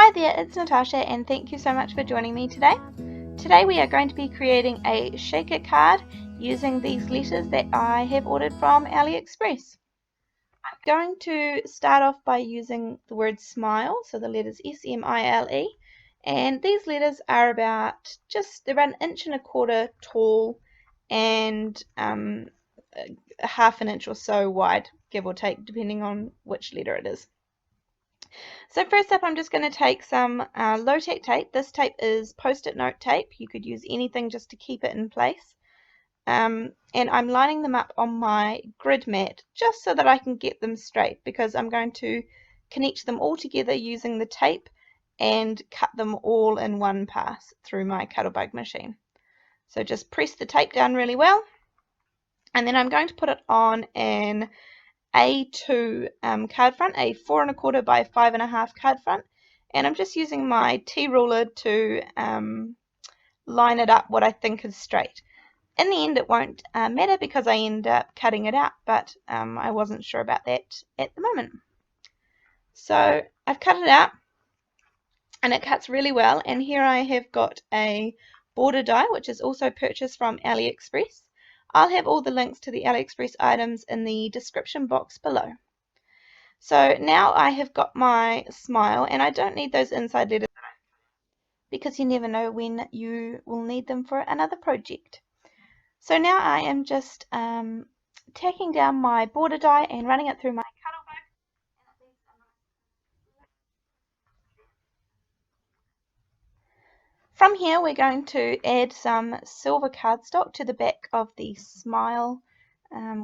Hi there, it's Natasha and thank you so much for joining me today. Today we are going to be creating a shaker card using these letters that I have ordered from AliExpress. I'm going to start off by using the word smile, so the letters S-M-I-L-E, and these letters are about an inch and a quarter tall and a half an inch or so wide, give or take, depending on which letter it is. So first up, I'm just going to take some low-tack tape. This tape is post-it note tape. You could use anything just to keep it in place. And I'm lining them up on my grid mat just so that I can get them straight, because I'm going to connect them all together using the tape and cut them all in one pass through my Cuttlebug machine. So just press the tape down really well, and then I'm going to put it on an A2 card front, a 4 1/4 by 5 1/2 card front, and I'm just using my T-ruler to line it up what I think is straight. In the end it won't matter because I end up cutting it out, but I wasn't sure about that at the moment. So I've cut it out and it cuts really well, and here I have got a border die which is also purchased from AliExpress. I'll have all the links to the AliExpress items in the description box below. So now I have got my smile, and I don't need those inside letters because you never know when you will need them for another project. So now I am just tacking down my border die and running it through my Cuttlebug. From here we're going to add some silver cardstock to the back of the smile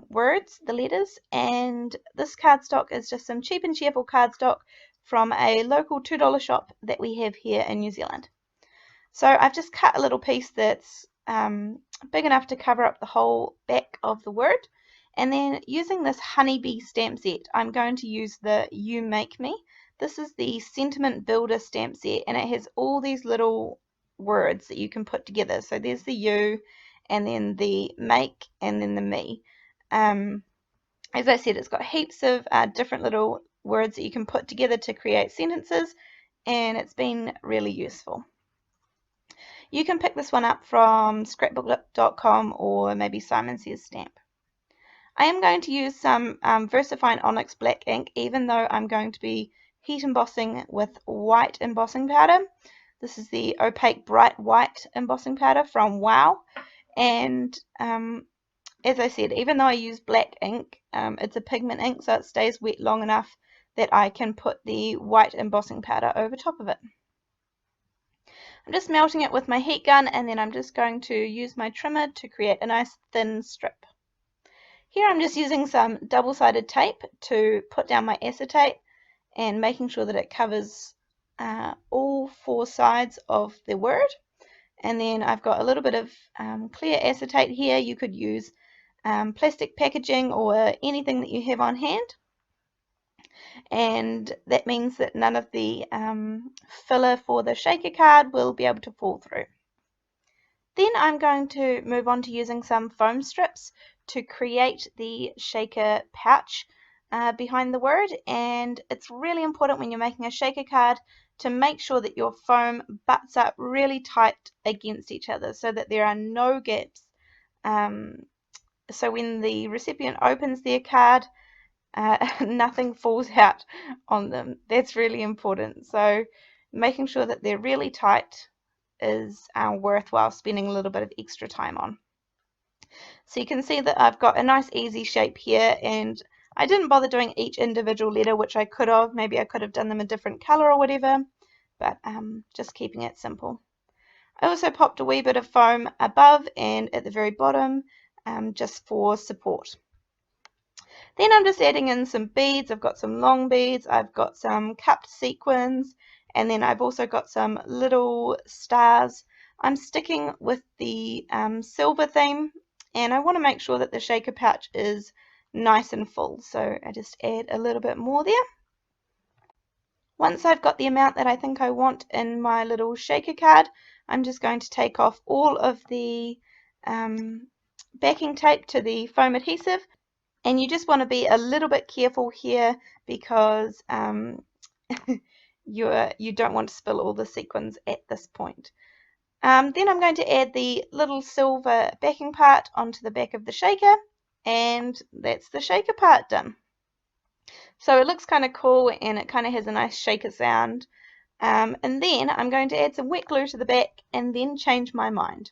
words, the letters, and this cardstock is just some cheap and cheerful cardstock from a local $2 shop that we have here in New Zealand. So I've just cut a little piece that's big enough to cover up the whole back of the word, and then using this honeybee stamp set, I'm going to use the You Make Me. This is the Sentiment Builder stamp set, and it has all these little words that you can put together. So there's the you, and then the make, and then the me. As I said, it's got heaps of different little words that you can put together to create sentences, and it's been really useful. You can pick this one up from scrapbook.com or maybe Simon Says Stamp. I am going to use some VersaFine Onyx black ink, even though I'm going to be heat embossing with white embossing powder. This is the opaque bright white embossing powder from Wow. And as I said, even though I use black ink, it's a pigment ink, so it stays wet long enough that I can put the white embossing powder over top of it. I'm just melting it with my heat gun, and then I'm just going to use my trimmer to create a nice thin strip. Here I'm just using some double-sided tape to put down my acetate and making sure that it covers all 4 sides of the word. And then I've got a little bit of clear acetate here. You could use plastic packaging or anything that you have on hand. And that means that none of the filler for the shaker card will be able to fall through. Then I'm going to move on to using some foam strips to create the shaker pouch behind the word, and it's really important when you're making a shaker card to make sure that your foam butts up really tight against each other so that there are no gaps. So when the recipient opens their card, nothing falls out on them. That's really important. So making sure that they're really tight is worthwhile spending a little bit of extra time on. So you can see that I've got a nice easy shape here, and I didn't bother doing each individual letter, which I could have. Maybe I could have done them a different color or whatever, but just keeping it simple. I also popped a wee bit of foam above and at the very bottom just for support. Then I'm just adding in some beads. I've got some long beads, I've got some cupped sequins, and then I've also got some little stars. I'm sticking with the silver theme, and I want to make sure that the shaker pouch is nice and full, so I just add a little bit more there. Once I've got the amount that I think I want in my little shaker card, I'm just going to take off all of the backing tape to the foam adhesive. And you just want to be a little bit careful here because you don't want to spill all the sequins at this point. Then I'm going to add the little silver backing part onto the back of the shaker, and that's the shaker part done. So it looks kind of cool, and it kind of has a nice shaker sound. And then I'm going to add some wet glue to the back and then change my mind.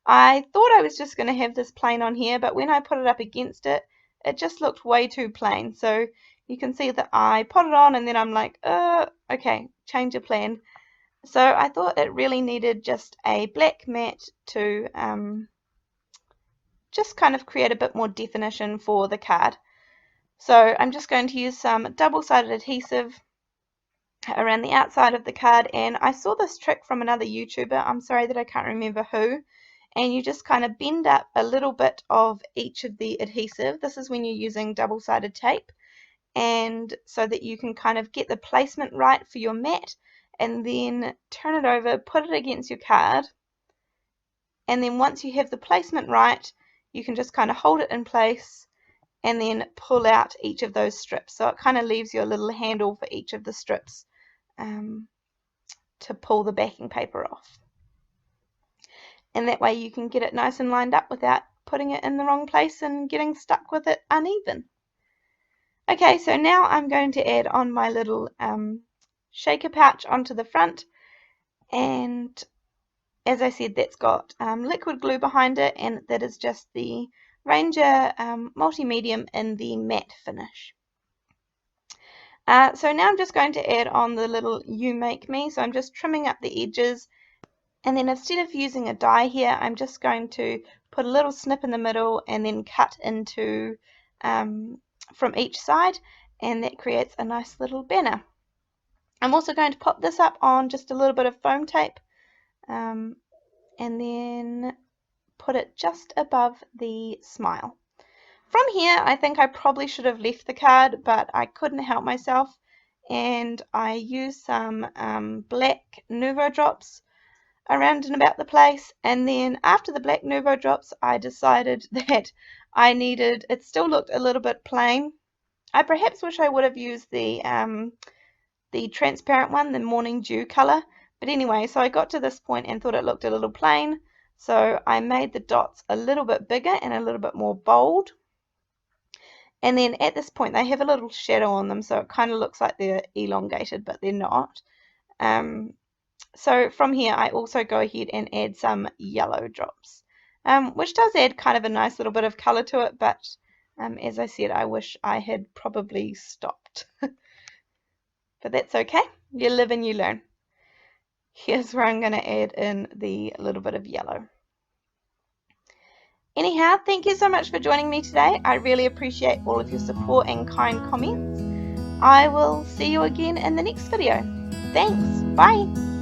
I thought I was just going to have this plain on here, but when I put it up against it, it just looked way too plain. So you can see that I put it on and then I'm like, okay, change of plan. So I thought it really needed just a black mat to just kind of create a bit more definition for the card. So I'm just going to use some double-sided adhesive around the outside of the card, and I saw this trick from another YouTuber. I'm sorry that I can't remember who. And you just kind of bend up a little bit of each of the adhesive. This is when you're using double-sided tape, and so that you can kind of get the placement right for your mat, and then turn it over, put it against your card, and then once you have the placement right, you can just kind of hold it in place and then pull out each of those strips. So it kind of leaves you a little handle for each of the strips to pull the backing paper off. And that way you can get it nice and lined up without putting it in the wrong place and getting stuck with it uneven. Okay, so now I'm going to add on my little shaker pouch onto the front, and as I said, that's got liquid glue behind it, and that is just the Ranger Multi-Medium in the matte finish. So now I'm just going to add on the little You Make Me. So I'm just trimming up the edges, and then instead of using a die here, I'm just going to put a little snip in the middle and then cut into from each side, and that creates a nice little banner. I'm also going to pop this up on just a little bit of foam tape, and then put it just above the smile. From here, I think I probably should have left the card, but I couldn't help myself, and I used some black Nuvo drops around and about the place. And then after the black Nuvo drops, I decided that it still looked a little bit plain. I perhaps wish I would have used the transparent one, the Morning Dew color. But anyway, so I got to this point and thought it looked a little plain. So I made the dots a little bit bigger and a little bit more bold. And then at this point, they have a little shadow on them, so it kind of looks like they're elongated, but they're not. So from here, I also go ahead and add some yellow drops, which does add kind of a nice little bit of color to it, but as I said, I wish I had probably stopped. But that's okay. You live and you learn. Here's where I'm going to add in the little bit of yellow. Anyhow, thank you so much for joining me today. I really appreciate all of your support and kind comments. I will see you again in the next video. Thanks. Bye.